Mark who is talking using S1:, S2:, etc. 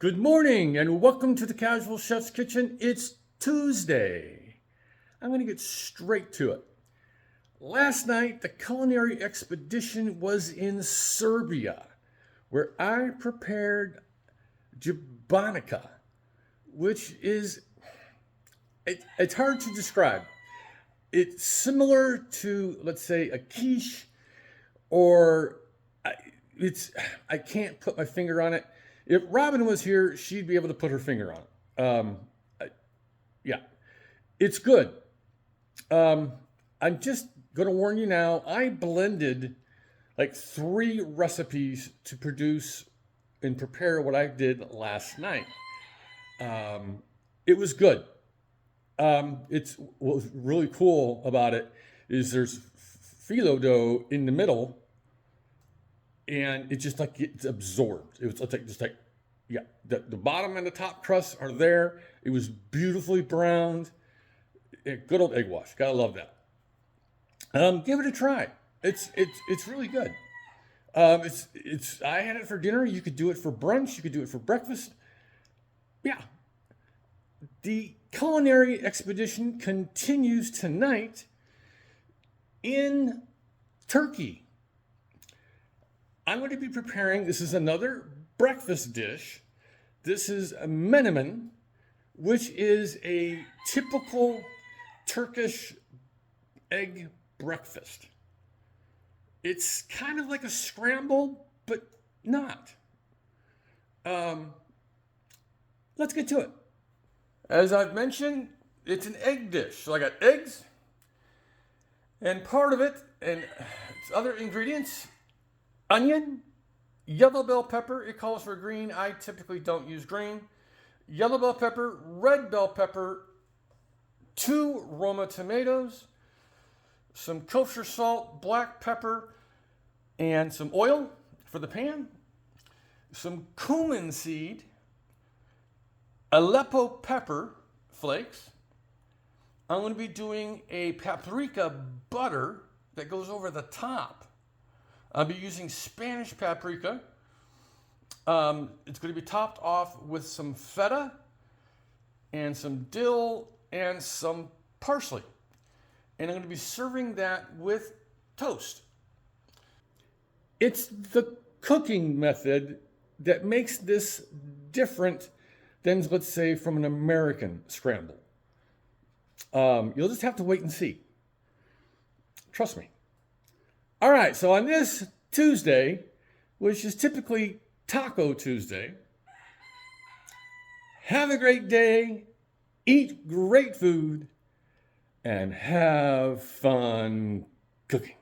S1: Good morning and welcome to the Casual Chef's Kitchen. It's Tuesday. I'm going to get straight to it. Last night, the Culinary Expedition was in Serbia, where I prepared jabonica, which is, it's hard to describe. It's similar to, let's say, a quiche, or I can't put my finger on it. If Robin was here, she'd be able to put her finger on it. Yeah, it's good. I'm just going to warn you now, I blended like 3 recipes to produce and prepare what I did last night. It was good. What was really cool about it is there's phyllo dough in the middle, and it just like gets absorbed. It's like yeah, the bottom and the top crusts are there. It was beautifully browned. Good old egg wash. Gotta love that. Give it a try. It's really good. I had it for dinner. You could do it for brunch. You could do it for breakfast. Yeah. The Culinary Expedition continues tonight in Turkey. I'm going to be preparing, this is another breakfast dish. This is a menemen, which is a typical Turkish egg breakfast. It's kind of like a scramble, but not. Let's get to it. As I've mentioned, it's an egg dish. So I got eggs, and part of it, and its other ingredients, onion, yellow bell pepper. It calls for green. I typically don't use green. Yellow bell pepper, red bell pepper, 2 Roma tomatoes, some kosher salt, black pepper, and some oil for the pan, some cumin seed, Aleppo pepper flakes. I'm going to be doing a paprika butter that goes over the top. I'll be using Spanish paprika. It's going to be topped off with some feta and some dill and some parsley. And I'm going to be serving that with toast. It's the cooking method that makes this different than, let's say, from an American scramble. You'll just have to wait and see. Trust me. All right, so on this Tuesday, which is typically Taco Tuesday, have a great day, eat great food, and have fun cooking.